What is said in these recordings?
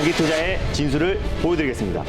장기 투자의 진수를 보여드리겠습니다.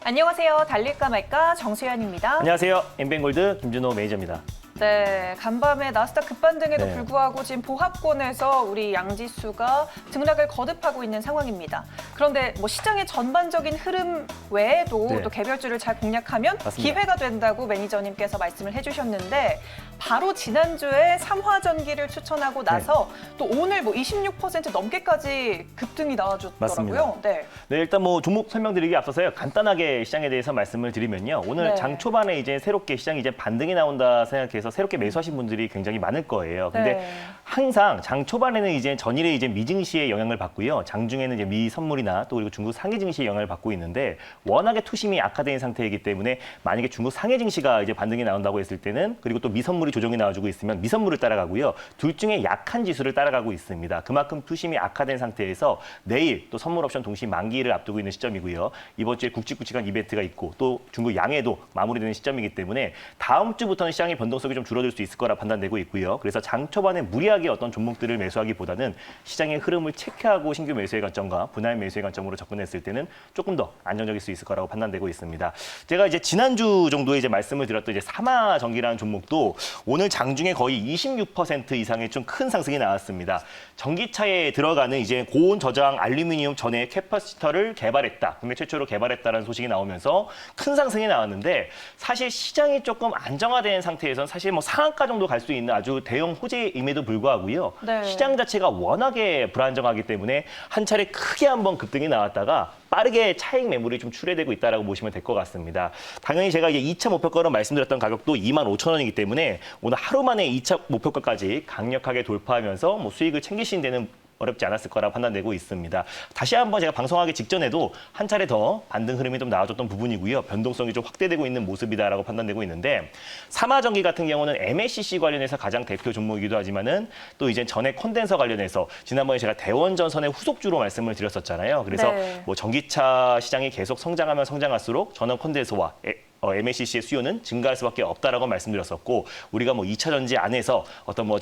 안녕하세요. 달릴까 말까 정수연입니다. 안녕하세요. 엠뱅골드 김준호 매니저입니다. 네, 간밤에 나스닥 급반등에도 네. 불구하고 지금 보합권에서 우리 양지수가 등락을 거듭하고 있는 상황입니다. 그런데 뭐 시장의 전반적인 흐름 외에도 네. 또 개별주를 잘 공략하면 맞습니다. 기회가 된다고 매니저님께서 말씀을 해주셨는데 바로 지난주에 삼화전기를 추천하고 나서 또 오늘 뭐 26% 넘게까지 급등이 나와줬더라고요. 맞습니다. 네. 네, 일단 뭐 종목 설명드리기 앞서서요. 간단하게 시장에 대해서 말씀을 드리면요. 오늘 네. 장 초반에 이제 새롭게 시장이 이제 반등이 나온다 생각해서 새롭게 매수하신 분들이 굉장히 많을 거예요. 근데 네. 항상 장 초반에는 이제 전일에 이제 미증시의 영향을 받고요. 장 중에는 이제 미 선물이나 또 그리고 중국 상해 증시의 영향을 받고 있는데 워낙에 투심이 악화된 상태이기 때문에 만약에 중국 상해 증시가 이제 반등이 나온다고 했을 때는 그리고 또 미 선물이 조정이 나와주고 있으면 미 선물을 따라가고요. 둘 중에 약한 지수를 따라가고 있습니다. 그만큼 투심이 악화된 상태에서 내일 또 선물 옵션 동시 만기를 앞두고 있는 시점이고요. 이번 주에 굵직굵직한 이벤트가 있고 또 중국 양해도 마무리되는 시점이기 때문에 다음 주부터는 시장의 변동성이 좀 줄어들 수 있을 거라 판단되고 있고요. 그래서 장 초반에 무리하게 어떤 종목들을 매수하기보다는 시장의 흐름을 체크하고 신규 매수의 관점과 분할 매수의 관점으로 접근했을 때는 조금 더 안정적일 수 있을 거라고 판단되고 있습니다. 제가 이제 지난주 정도에 이제 말씀을 드렸던 이제 삼화전기라는 종목도 오늘 장중에 거의 26% 이상의 좀 큰 상승이 나왔습니다. 전기차에 들어가는 이제 고온 저장 알루미늄 전해 캐파시터를 개발했다. 국내 최초로 개발했다는 소식이 나오면서 큰 상승이 나왔는데 사실 시장이 조금 안정화된 상태에서는 사실 뭐 상한가 정도 갈 수 있는 아주 대형 호재임에도 불구하고요. 네. 시장 자체가 워낙에 불안정하기 때문에 한 차례 크게 한번 급등이 나왔다가 빠르게 차익 매물이 좀 출회되고 있다라고 보시면 될 것 같습니다. 당연히 제가 이제 2차 목표가로 말씀드렸던 가격도 25,000원이기 때문에 오늘 하루 만에 2차 목표가까지 강력하게 돌파하면서 뭐 수익을 챙기신 데는 어렵지 않았을 거라 판단되고 있습니다. 다시 한번 제가 방송하기 직전에도 한 차례 더 반등 흐름이 좀 나와줬던 부분이고요. 변동성이 좀 확대되고 있는 모습이다라고 판단되고 있는데 삼화전기 같은 경우는 MLCC 관련해서 가장 대표 종목이기도 하지만은 또 이제 전액 콘덴서 관련해서 지난번에 제가 대원전선의 후속주로 말씀을 드렸었잖아요. 그래서 네. 뭐 전기차 시장이 계속 성장하면 성장할수록 전원 콘덴서와 MLCC의 수요는 증가할 수밖에 없다라고 말씀드렸었고 우리가 뭐 2차 전지 안에서 어떤 뭐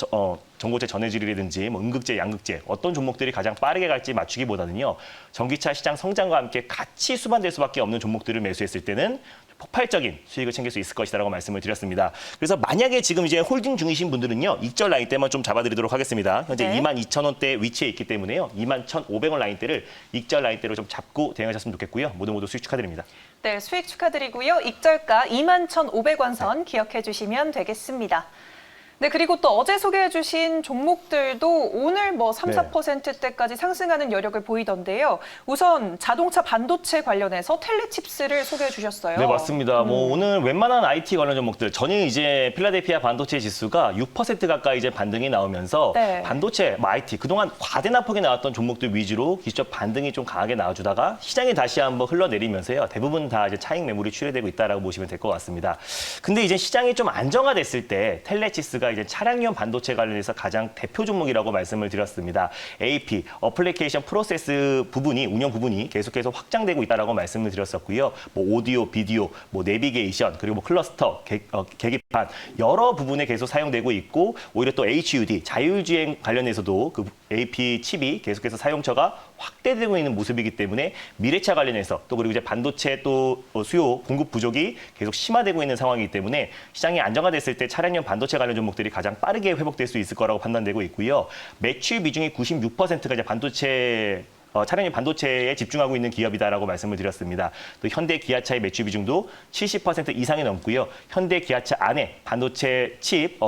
전고체 전해질이라든지 뭐 음극재, 양극재 어떤 종목들이 가장 빠르게 갈지 맞추기보다는요. 전기차 시장 성장과 함께 같이 수반될 수밖에 없는 종목들을 매수했을 때는 폭발적인 수익을 챙길 수 있을 것이다라고 말씀을 드렸습니다. 그래서 만약에 지금 이제 홀딩 중이신 분들은요. 익절 라인대만 좀 잡아드리도록 하겠습니다. 현재 네. 22,000원대 위치에 있기 때문에요. 21,500원 라인대를 익절 라인대로 좀 잡고 대응하셨으면 좋겠고요. 모두 수익 축하드립니다. 네, 수익 축하드리고요. 익절가 21,500원 선 기억해 주시면 되겠습니다. 네, 그리고 또 어제 소개해 주신 종목들도 오늘 뭐 3, 네. 4%대까지 상승하는 여력을 보이던데요. 우선 자동차 반도체 관련해서 텔레칩스를 소개해 주셨어요. 네, 맞습니다. 뭐 오늘 웬만한 IT 관련 종목들 전일 이제 필라델피아 반도체 지수가 6% 가까이 이제 반등이 나오면서 네. 반도체, 뭐 IT 그동안 과대납폭이 나왔던 종목들 위주로 기술적 반등이 좀 강하게 나와주다가 시장이 다시 한번 흘러내리면서요. 대부분 다 이제 차익 매물이 출회되고 있다라고 보시면 될 것 같습니다. 근데 이제 시장이 좀 안정화됐을 때 텔레칩스가 이제 차량용 반도체 관련해서 가장 대표 종목이라고 말씀을 드렸습니다. AP, 어플리케이션 프로세스 부분이 운영 부분이 계속해서 확장되고 있다라고 말씀을 드렸었고요. 뭐 오디오, 비디오, 뭐 내비게이션, 그리고 뭐 클러스터, 계기판 여러 부분에 계속 사용되고 있고 오히려 또 HUD, 자율주행 관련해서도 그 AP 칩이 계속해서 사용처가 확대되고 있는 모습이기 때문에 미래차 관련해서 또 그리고 이제 반도체 또 수요 공급 부족이 계속 심화되고 있는 상황이기 때문에 시장이 안정화됐을 때 차량용 반도체 관련 종목들이 가장 빠르게 회복될 수 있을 거라고 판단되고 있고요. 매출 비중이 96%가 이제 반도체 차량용 반도체에 집중하고 있는 기업이다라고 말씀을 드렸습니다. 또 현대 기아차의 매출 비중도 70% 이상이 넘고요. 현대 기아차 안에 반도체 칩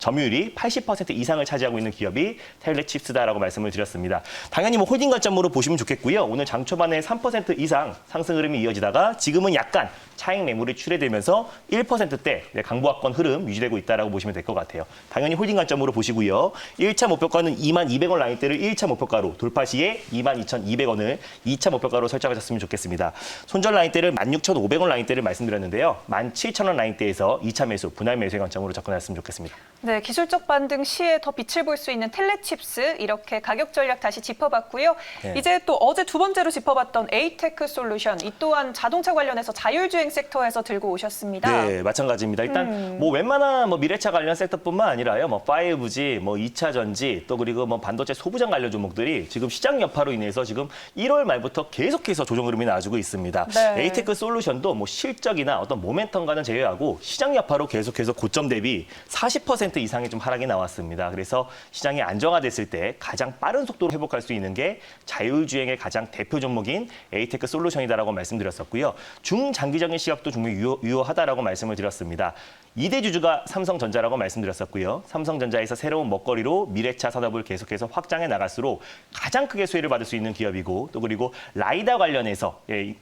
점유율이 80% 이상을 차지하고 있는 기업이 텔레칩스다라고 말씀을 드렸습니다. 당연히 뭐 홀딩 관점으로 보시면 좋겠고요. 오늘 장 초반에 3% 이상 상승 흐름이 이어지다가 지금은 약간 차익 매물이 출회되면서 1%대 강보합권 흐름 유지되고 있다라고 보시면 될 것 같아요. 당연히 홀딩 관점으로 보시고요. 1차 목표가는 22,200원 라인대를 1차 목표가로 돌파 시에 22,200원을 2차 목표가로 설정하셨으면 좋겠습니다. 손절 라인대를 16,500원 라인대를 말씀드렸는데요. 17,000원 라인대에서 2차 매수, 분할 매수의 관점으로 접근하셨으면 좋겠습니다. 네, 기술적 반등 시에 더 빛을 볼 수 있는 텔레칩스 이렇게 가격 전략 다시 짚어봤고요. 네. 이제 또 어제 두 번째로 짚어봤던 에이테크 솔루션 이 또한 자동차 관련해서 자율주행 섹터에서 들고 오셨습니다. 네, 마찬가지입니다. 일단 뭐 웬만한 뭐 미래차 관련 섹터뿐만 아니라요, 뭐 5G, 뭐 2차 전지, 또 그리고 뭐 반도체 소부장 관련 종목들이 지금 시장 여파로 인해서 지금 1월 말부터 계속해서 조정 흐름이 나와주고 있습니다. 네. 에이테크 솔루션도 뭐 실적이나 어떤 모멘텀과는 제외하고 시장 여파로 계속해서 고점 대비 40% 이상의 좀 하락이 나왔습니다. 그래서 시장이 안정화됐을 때 가장 빠른 속도로 회복할 수 있는 게 자율주행의 가장 대표 종목인 에이테크 솔루션이다라고 말씀드렸었고요. 중장기적인 시각도 종목이 유효하다라고 말씀을 드렸습니다. 2대 주주가 삼성전자라고 말씀드렸었고요. 삼성전자에서 새로운 먹거리로 미래차 산업을 계속해서 확장해 나갈수록 가장 크게 수혜를 받을 수 있는 기업이고, 또 그리고 라이다 관련해서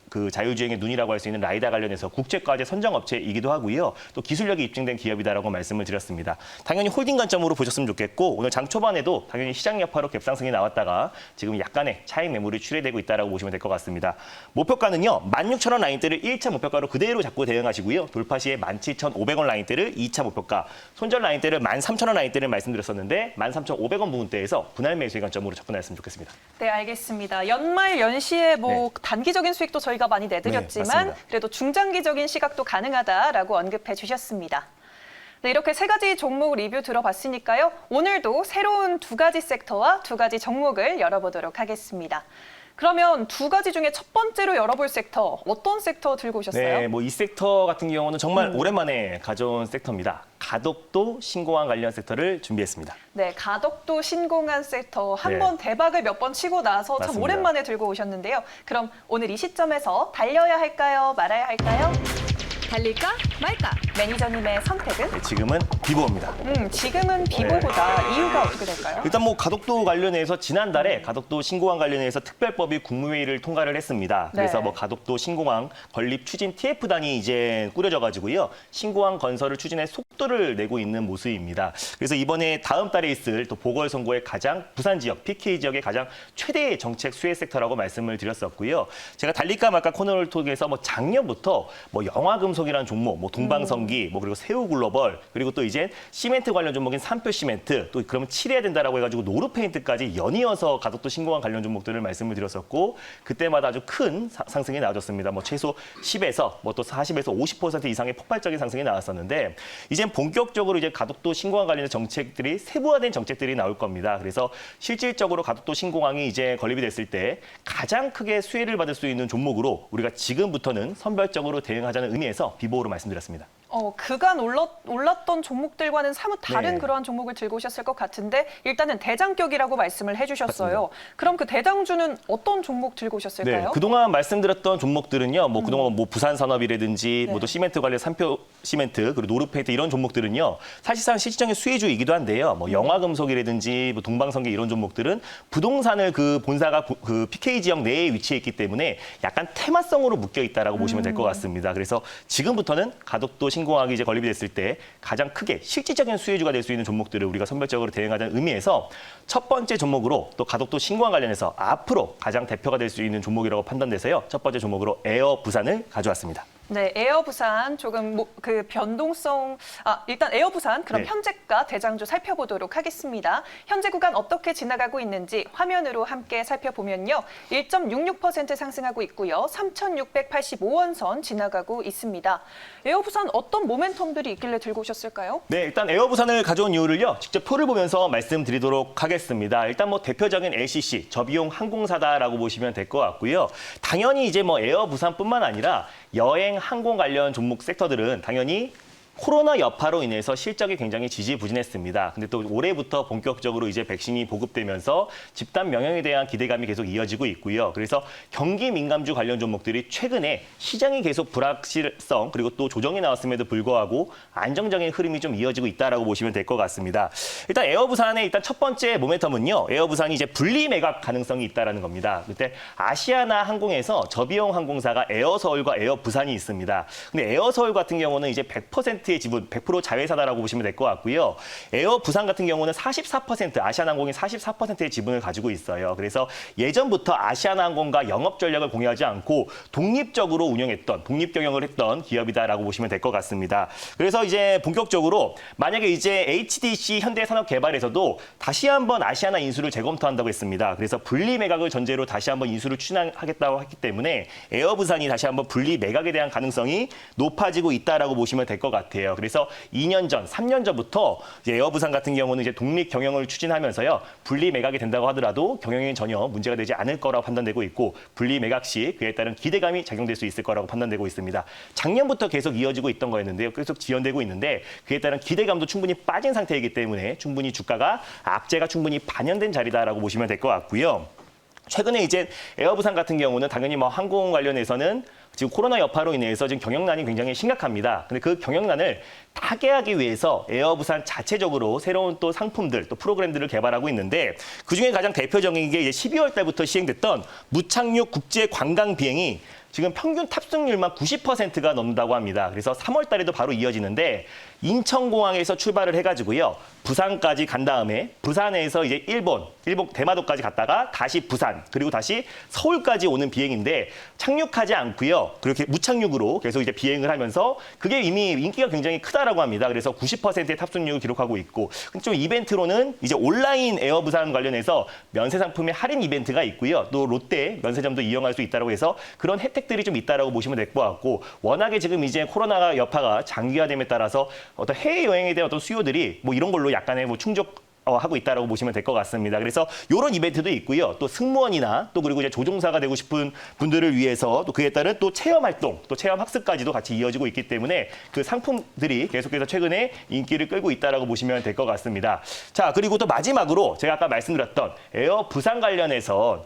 그 자율주행의 눈이라고 할 수 있는 라이다 관련해서 국제과제 선정업체이기도 하고요. 또 기술력이 입증된 기업이다라고 말씀을 드렸습니다. 당연히 홀딩 관점으로 보셨으면 좋겠고, 오늘 장 초반에도 당연히 시장 여파로 갭상승이 나왔다가 지금 약간의 차익 매물이 출회되고 있다라고 보시면 될 것 같습니다. 목표가는요, 16,000원 라인대를 1차 목표가로 그대로 잡고 대응하시고요. 돌파 시에 17,500원 라인대를 2차 목표가, 손절 라인대를 13,000원 라인대를 말씀드렸었는데 13,500원 부분대에서 분할 매수의 관점으로 접근하였으면 좋겠습니다. 네, 알겠습니다. 연말 연시에 뭐 네. 단기적인 수익도 저희가 많이 내드렸지만 네, 맞습니다. 그래도 중장기적인 시각도 가능하다라고 언급해 주셨습니다. 네, 이렇게 세 가지 종목 리뷰 들어봤으니까요. 오늘도 새로운 두 가지 섹터와 두 가지 종목을 열어보도록 하겠습니다. 그러면 두 가지 중에 첫 번째로 열어볼 섹터, 어떤 섹터 들고 오셨어요? 네, 뭐 이 섹터 같은 경우는 정말 오랜만에 가져온 섹터입니다. 가덕도 신공항 관련 섹터를 준비했습니다. 네, 가덕도 신공항 섹터 네. 한 번 대박을 몇 번 치고 나서 참 맞습니다. 오랜만에 들고 오셨는데요. 그럼 오늘 이 시점에서 달려야 할까요? 말아야 할까요? 달릴까 말까? 매니저님의 선택은? 네, 지금은 비보입니다. 지금은 비보보다 이유가 어떻게 될까요? 일단 뭐 가덕도 관련해서 지난달에 가덕도 신공항 관련해서 특별법이 국무회의를 통과를 했습니다. 그래서 네. 뭐 가덕도 신공항 건립 추진 TF단이 이제 꾸려져 가지고요. 신공항 건설을 추진해 속도를 내고 있는 모습입니다. 그래서 이번에 다음 달에 있을 또 보궐선거의 가장 부산 지역, PK 지역의 가장 최대의 정책 수혜 섹터라고 말씀을 드렸었고요. 제가 달릴까 말까 코너를 통해서 뭐 작년부터 뭐 영화금속이라는 종목, 뭐 동방성기, 뭐 그리고 세우글로벌, 그리고 또 이제 시멘트 관련 종목인 삼표시멘트, 또 그러면 칠해야 된다라고 해가지고 노르페인트까지 연이어서 가덕도 신공항 관련 종목들을 말씀을 드렸었고, 그때마다 아주 큰 상승이 나와줬습니다. 뭐 최소 10에서 뭐 또 40에서 50% 이상의 폭발적인 상승이 나왔었는데, 이젠 본격적으로 이제 가덕도 신공항 관련된 정책들이 세부화된 정책들이 나올 겁니다. 그래서 실질적으로 가덕도 신공항이 이제 건립이 됐을 때 가장 크게 수혜를 받을 수 있는 종목으로 우리가 지금부터는 선별적으로 대응하자는 의미에서 비보로 말씀드렸습니다. 그간 올랐던 종목들과는 사뭇 다른 네. 그러한 종목을 들고 오셨을 것 같은데 일단은 대장격이라고 말씀을 해주셨어요. 맞습니다. 그럼 그 대장주는 어떤 종목 들고 오셨을까요? 네, 그동안 말씀드렸던 종목들은요, 뭐 그동안 뭐 부산산업이라든지, 네. 뭐 또 시멘트 관련 삼표 시멘트, 그리고 노르페인트 이런 종목들은요, 사실상 실질적인 수혜주이기도 한데요, 뭐 영화금속이라든지, 뭐 동방성기 이런 종목들은 부동산을 그 본사가 그 PK 지역 내에 위치해 있기 때문에 약간 테마성으로 묶여 있다라고 보시면 될 것 같습니다. 그래서 지금부터는 가덕도 신공항이 이제 건립이 됐을 때 가장 크게 실질적인 수혜주가 될 수 있는 종목들을 우리가 선별적으로 대응하자는 의미에서 첫 번째 종목으로 또 가덕도 신공항 관련해서 앞으로 가장 대표가 될 수 있는 종목이라고 판단돼서요. 첫 번째 종목으로 에어 부산을 가져왔습니다. 네, 에어 부산 조금 그 변동성 일단 에어 부산 그럼 네. 현재가 대장주 살펴보도록 하겠습니다. 현재 구간 어떻게 지나가고 있는지 화면으로 함께 살펴보면요. 1.66% 상승하고 있고요. 3,685원 선 지나가고 있습니다. 에어 부산 어떤 모멘텀들이 있길래 들고 오셨을까요? 네, 일단 에어 부산을 가져온 이유를요. 직접 표를 보면서 말씀드리도록 하겠습니다. 일단 뭐 대표적인 LCC, 저비용 항공사다라고 보시면 될 것 같고요. 당연히 이제 뭐 에어 부산뿐만 아니라 여행 항공 관련 종목 섹터들은 당연히 코로나 여파로 인해서 실적이 굉장히 지지부진했습니다. 근데 또 올해부터 본격적으로 이제 백신이 보급되면서 집단 면역에 대한 기대감이 계속 이어지고 있고요. 그래서 경기 민감주 관련 종목들이 최근에 시장이 계속 불확실성 그리고 또 조정이 나왔음에도 불구하고 안정적인 흐름이 좀 이어지고 있다라고 보시면 될 것 같습니다. 일단 에어부산의 일단 첫 번째 모멘텀은요. 에어부산이 이제 분리 매각 가능성이 있다라는 겁니다. 그때 아시아나 항공에서 저비용 항공사가 에어서울과 에어부산이 있습니다. 근데 에어서울 같은 경우는 이제 100% 100%의 지분, 100% 자회사다라고 보시면 될 것 같고요. 에어 부산 같은 경우는 44%, 아시아나항공이 44%의 지분을 가지고 있어요. 그래서 예전부터 아시아나항공과 영업 전략을 공유하지 않고 독립적으로 운영했던, 독립 경영을 했던 기업이다라고 보시면 될 것 같습니다. 그래서 이제 본격적으로 만약에 이제 HDC 현대산업개발에서도 다시 한번 아시아나 인수를 재검토한다고 했습니다. 그래서 분리 매각을 전제로 다시 한번 인수를 추진하겠다고 했기 때문에 에어 부산이 다시 한번 분리 매각에 대한 가능성이 높아지고 있다라고 보시면 될 것 같아요. 그래서 2년 전, 3년 전부터 이제 에어 부산 같은 경우는 이제 독립 경영을 추진하면서요. 분리 매각이 된다고 하더라도 경영에 전혀 문제가 되지 않을 거라고 판단되고 있고 분리 매각 시 그에 따른 기대감이 작용될 수 있을 거라고 판단되고 있습니다. 작년부터 계속 이어지고 있던 거였는데요. 계속 지연되고 있는데 그에 따른 기대감도 충분히 빠진 상태이기 때문에 충분히 주가가 악재가 충분히 반영된 자리다라고 보시면 될 것 같고요. 최근에 이제 에어부산 같은 경우는 당연히 뭐 항공 관련해서는 지금 코로나 여파로 인해서 지금 경영난이 굉장히 심각합니다. 근데 그 경영난을 타개하기 위해서 에어부산 자체적으로 새로운 또 상품들, 또 프로그램들을 개발하고 있는데 그중에 가장 대표적인 게 이제 12월 달부터 시행됐던 무착륙 국제 관광 비행이 지금 평균 탑승률만 90%가 넘는다고 합니다. 그래서 3월 달에도 바로 이어지는데 인천공항에서 출발을 해가지고요. 부산까지 간 다음에 부산에서 이제 일본 대마도까지 갔다가 다시 부산 그리고 다시 서울까지 오는 비행인데 착륙하지 않고요. 그렇게 무착륙으로 계속 이제 비행을 하면서 그게 이미 인기가 굉장히 크다라고 합니다. 그래서 90%의 탑승률을 기록하고 있고 좀 이벤트로는 이제 온라인 에어 부산 관련해서 면세 상품의 할인 이벤트가 있고요. 또 롯데 면세점도 이용할 수 있다고 해서 그런 혜택들이 좀 있다라고 보시면 될 것 같고 워낙에 지금 이제 코로나 여파가 장기화됨에 따라서 어떤 해외 여행에 대한 어떤 수요들이 뭐 이런 걸로 약간의 뭐 충족하고 있다라고 보시면 될 것 같습니다. 그래서 이런 이벤트도 있고요. 또 승무원이나 또 그리고 이제 조종사가 되고 싶은 분들을 위해서 또 그에 따른 또 체험 활동, 또 체험 학습까지도 같이 이어지고 있기 때문에 그 상품들이 계속해서 최근에 인기를 끌고 있다라고 보시면 될 것 같습니다. 자, 그리고 또 마지막으로 제가 아까 말씀드렸던 에어 부산 관련해서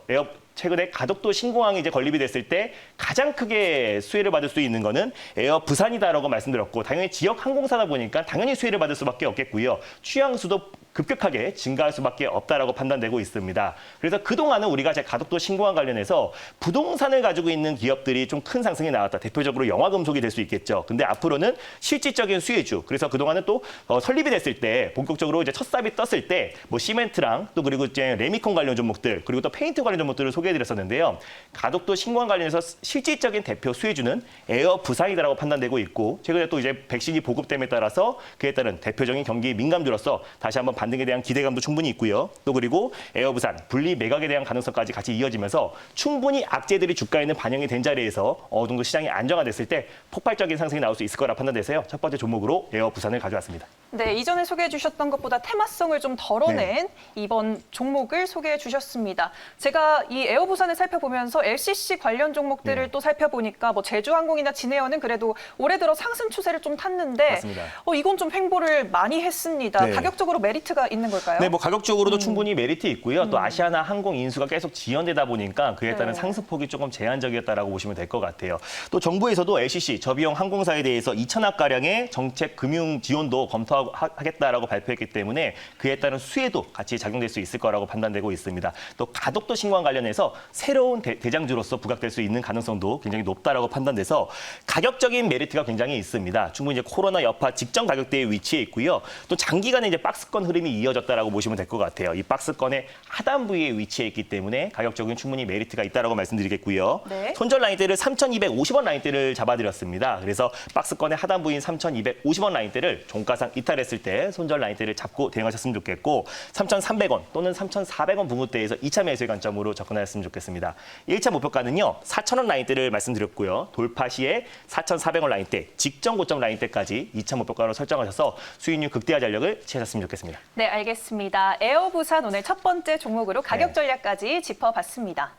최근에 가덕도 신공항이 이제 건립이 됐을 때 가장 크게 수혜를 받을 수 있는 거는 에어 부산이다라고 말씀드렸고 당연히 지역 항공사다 보니까 당연히 수혜를 받을 수밖에 없겠고요. 취향수도 급격하게 증가할 수밖에 없다라고 판단되고 있습니다. 그래서 그동안은 우리가 가덕도 신공항 관련해서 부동산을 가지고 있는 기업들이 좀 큰 상승이 나왔다. 대표적으로 영화금속이 될 수 있겠죠. 근데 앞으로는 실질적인 수혜주. 그래서 그동안은 또 설립이 됐을 때 본격적으로 이제 첫 삽이 떴을 때 뭐 시멘트랑 또 그리고 이제 레미콘 관련 종목들 그리고 또 페인트 관련 종목들을 소개해드렸었는데요. 가덕도 신공항 관련해서 실질적인 대표 수혜주는 에어 부산이다라고 판단되고 있고 최근에 또 이제 백신이 보급됨에 따라서 그에 따른 대표적인 경기 민감주로서 다시 한번 반등에 대한 기대감도 충분히 있고요. 또 그리고 에어부산 분리 매각에 대한 가능성까지 같이 이어지면서 충분히 악재들이 주가에는 반영이 된 자리에서 어느 정도 시장이 안정화됐을 때 폭발적인 상승이 나올 수 있을 거라 판단돼서요. 첫 번째 종목으로 에어부산을 가져왔습니다. 네, 이전에 소개해 주셨던 것보다 테마성을 좀 덜어낸 이번 종목을 소개해 주셨습니다. 제가 이 에어부산을 살펴보면서 LCC 관련 종목들을 또 살펴보니까 뭐 제주항공이나 진에어는 그래도 올해 들어 상승 추세를 좀 탔는데 맞습니다. 이건 좀 횡보를 많이 했습니다. 네. 가격적으로 메리트가 있는 걸까요? 네, 뭐 가격적으로도 충분히 메리트 있고요. 또 아시아나 항공 인수가 계속 지연되다 보니까 그에 따른 네. 상승폭이 조금 제한적이었다라고 보시면 될 것 같아요. 또 정부에서도 LCC 저비용 항공사에 대해서 2천억 가량의 정책 금융 지원도 검토하겠다라고 발표했기 때문에 그에 따른 수혜도 같이 작용될 수 있을 거라고 판단되고 있습니다. 또 가덕도 신공항 관련해서 새로운 대장주로서 부각될 수 있는 가능성도 굉장히 높다라고 판단돼서 가격적인 메리트가 굉장히 있습니다. 충분히 이제 코로나 여파 직전 가격대에 위치해 있고요. 또 장기간에 이제 박스권 흐름이 이어졌다라고 보시면 될 것 같아요. 이 박스권의 하단 부위에 위치해 있기 때문에 가격적인 충분히 메리트가 있다라고 말씀드리겠고요. 네. 손절 라인대를 3,250원 라인대를 잡아드렸습니다. 그래서 박스권의 하단 부위인 3,250원 라인대를 종가상 이탈했을 때 손절 라인대를 잡고 대응하셨으면 좋겠고 3,300원 또는 3,400원 부문대에서 2차 매수의 관점으로 접근하셨으면 좋겠습니다. 1차 목표가는요. 4,000원 라인대를 말씀드렸고요. 돌파 시에 4,400원 라인대, 직전 고점 라인대까지 2차 목표가로 설정하셔서 수익률 극대화 전략을 취하셨으면 좋겠습니다. 네, 알겠습니다. 에어부산 오늘 첫 번째 종목으로 가격 전략까지 짚어봤습니다.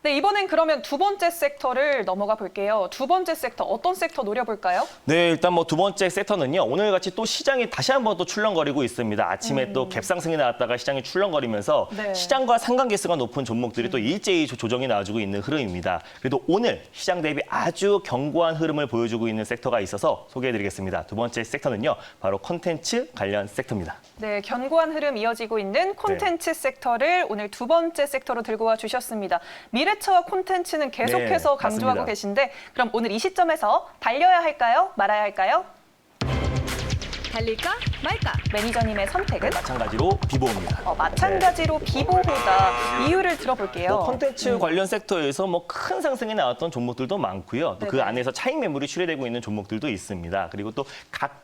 네, 이번엔 그러면 두 번째 섹터를 넘어가 볼게요. 두 번째 섹터, 어떤 섹터 노려볼까요? 네, 일단 뭐 두 번째 섹터는요. 오늘같이 또 시장이 다시 한번 또 출렁거리고 있습니다. 아침에 또 갭상승이 나왔다가 시장이 출렁거리면서 네. 시장과 상관계수가 높은 종목들이 또 일제히 조정이 나와주고 있는 흐름입니다. 그래도 오늘 시장 대비 아주 견고한 흐름을 보여주고 있는 섹터가 있어서 소개해드리겠습니다. 두 번째 섹터는요. 바로 콘텐츠 관련 섹터입니다. 네, 견고한 흐름 이어지고 있는 콘텐츠 섹터를 오늘 두 번째 섹터로 들고 와 주셨습니다. 미래처와 콘텐츠는 계속해서 네, 강조하고 맞습니다. 계신데 그럼 오늘 이 시점에서 달려야 할까요? 말아야 할까요? 달릴까 말까. 매니저님의 선택은? 마찬가지로 비보입니다. 마찬가지로 비보보다 이유를 들어볼게요. 콘텐츠 관련 섹터에서 큰 상승이 나왔던 종목들도 많고요. 또 그 네네. 안에서 차익 매물이 출회되고 있는 종목들도 있습니다. 그리고 또 각자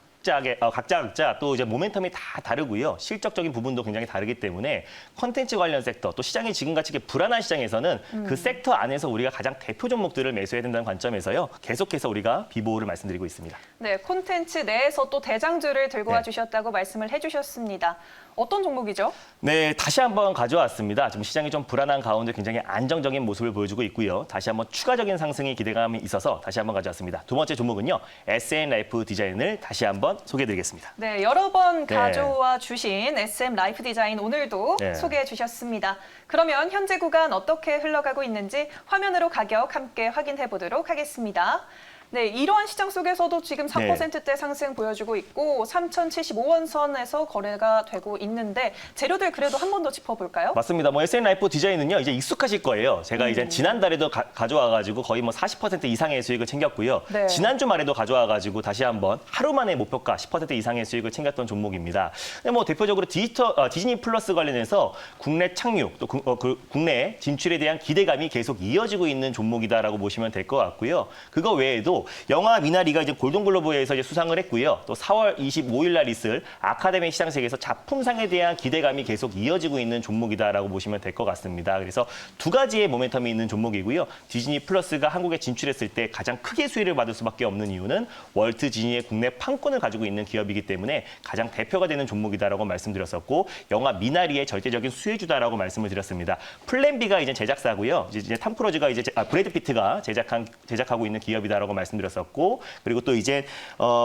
또 이제 모멘텀이 다 다르고요. 실적적인 부분도 굉장히 다르기 때문에 콘텐츠 관련 섹터 또 시장이 지금같이 이렇게 불안한 시장에서는 그 섹터 안에서 우리가 가장 대표 종목들을 매수해야 된다는 관점에서요. 계속해서 우리가 비보를 말씀드리고 있습니다. 네, 콘텐츠 내에서 또 대장주를 들고 네. 와주셨다고 말씀을 해주셨습니다. 어떤 종목이죠? 네, 다시 한번 가져왔습니다. 지금 시장이 좀 불안한 가운데 굉장히 안정적인 모습을 보여주고 있고요. 다시 한번 추가적인 상승의 기대감이 있어서 다시 한번 가져왔습니다. 두 번째 종목은요. SM 라이프 디자인을 다시 한번 소개해드리겠습니다. 네, 여러 번 네. 가져와 주신 SM 라이프 디자인 오늘도 네. 소개해 주셨습니다. 그러면 현재 구간 어떻게 흘러가고 있는지 화면으로 가격 함께 확인해 보도록 하겠습니다. 네, 이러한 시장 속에서도 지금 4%대 상승 보여주고 있고 3,075원 선에서 거래가 되고 있는데 재료들 그래도 한 번 더 짚어볼까요? 맞습니다. SM 라이프 디자인은요, 이제 익숙하실 거예요. 제가 이제 지난달에도 가져와가지고 거의 40% 이상의 수익을 챙겼고요. 네. 지난주 말에도 가져와가지고 다시 한번 하루 만에 목표가 10% 이상의 수익을 챙겼던 종목입니다. 근데 대표적으로 디즈니 플러스 관련해서 국내 착륙, 또 국내 진출에 대한 기대감이 계속 이어지고 있는 종목이다라고 보시면 될 것 같고요. 그거 외에도 영화 미나리가 이제 골든글로브에서 이제 수상을 했고요. 또 4월 25일 날 있을 아카데미 시상식에서 작품상에 대한 기대감이 계속 이어지고 있는 종목이다라고 보시면 될 것 같습니다. 그래서 두 가지의 모멘텀이 있는 종목이고요. 디즈니 플러스가 한국에 진출했을 때 가장 크게 수혜를 받을 수밖에 없는 이유는 월트 디즈니의 국내 판권을 가지고 있는 기업이기 때문에 가장 대표가 되는 종목이다라고 말씀드렸었고, 영화 미나리의 절대적인 수혜주다라고 말씀을 드렸습니다. 플랜 B가 이제 제작사고요. 이제 탐 크루즈가 브래드 피트가 제작하고 있는 기업이다라고 말씀드렸었고, 그리고 또 이제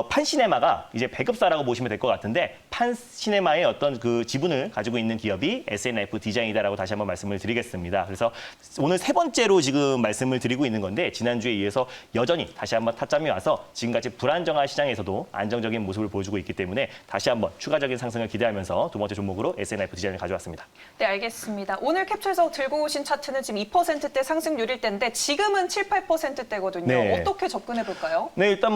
판시네마가 이제 배급사라고 보시면 될 것 같은데, 판시네마의 어떤 그 지분을 가지고 있는 기업이 SM 라이프 디자인이다라고 다시 한번 말씀을 드리겠습니다. 그래서 오늘 세 번째로 지금 말씀을 드리고 있는 건데, 지난주에 이어서 여전히 다시 한번 타점이 와서 지금까지 불안정한 시장에서도 안정적인 모습을 보여주고 있기 때문에 다시 한번 추가적인 상승을 기대하면서 두 번째 종목으로 SM 라이프 디자인을 가져왔습니다. 네, 알겠습니다. 오늘 캡처해서 들고 오신 차트는 지금 2%대 상승률일 텐데 지금은 7, 8%대거든요. 네. 어떻게 접근해 볼까요? 네, 일단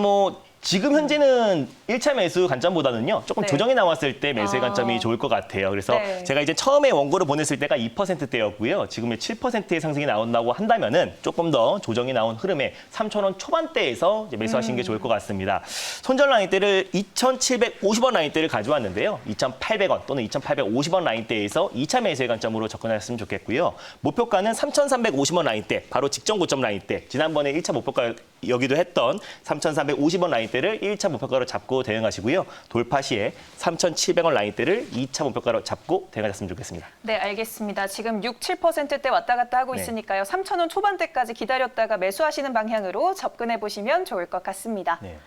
지금 현재는 1차 매수 관점보다는요, 조금 네. 조정이 나왔을 때 매수의 관점이 좋을 것 같아요. 그래서 네. 제가 이제 처음에 원고를 보냈을 때가 2%대였고요. 지금 7%의 상승이 나온다고 한다면은 조금 더 조정이 나온 흐름에 3,000원 초반대에서 이제 매수하시는 게 좋을 것 같습니다. 손절 라인대를 2,750원 라인대를 가져왔는데요. 2,800원 또는 2,850원 라인대에서 2차 매수의 관점으로 접근하셨으면 좋겠고요. 목표가는 3,350원 라인대, 바로 직전 고점 라인대. 지난번에 1차 목표가 여기도 했던 3,350원 라인대를 1차 목표가로 잡고 대응하시고요. 돌파 시에 3,700원 라인대를 2차 목표가로 잡고 대응하셨으면 좋겠습니다. 네, 알겠습니다. 지금 6, 7%대 왔다 갔다 하고 네. 있으니까요. 3,000원 초반대까지 기다렸다가 매수하시는 방향으로 접근해 보시면 좋을 것 같습니다. 네.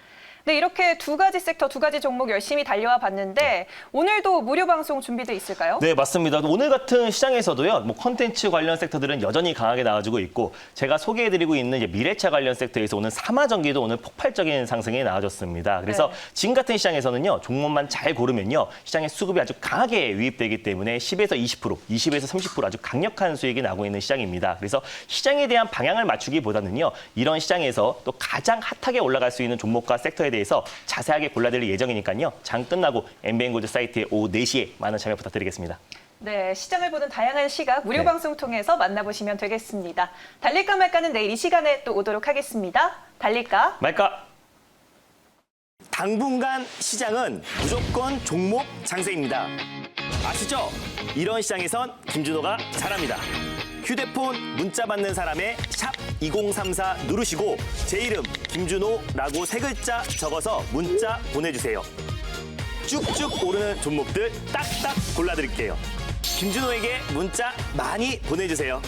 네, 이렇게 두 가지 섹터, 두 가지 종목 열심히 달려와 봤는데 오늘도 무료 방송 준비돼 있을까요? 네, 맞습니다. 오늘 같은 시장에서도요, 콘텐츠 관련 섹터들은 여전히 강하게 나와주고 있고, 제가 소개해드리고 있는 이제 미래차 관련 섹터에서 오늘 삼화전기도 오늘 폭발적인 상승이 나와줬습니다. 그래서 네. 지금 같은 시장에서는요, 종목만 잘 고르면요, 시장의 수급이 아주 강하게 유입되기 때문에 10에서 20%, 20에서 30% 아주 강력한 수익이 나고 있는 시장입니다. 그래서 시장에 대한 방향을 맞추기보다는요, 이런 시장에서 또 가장 핫하게 올라갈 수 있는 종목과 섹터에 대해서 자세하게 골라드릴 예정이니까요. 장 끝나고 MBN골드 사이트에 오후 4시에 많은 참여 부탁드리겠습니다. 네, 시장을 보는 다양한 시각 무료 네. 방송 통해서 만나보시면 되겠습니다. 달릴까 말까는 내일 이 시간에 또 오도록 하겠습니다. 달릴까? 말까? 당분간 시장은 무조건 종목 장세입니다. 아시죠? 이런 시장에선 김준호가 잘합니다. 휴대폰 문자 받는 사람의 샵 2034 누르시고 제 이름 김준호라고 세 글자 적어서 문자 보내주세요. 쭉쭉 오르는 종목들 딱딱 골라드릴게요. 김준호에게 문자 많이 보내주세요.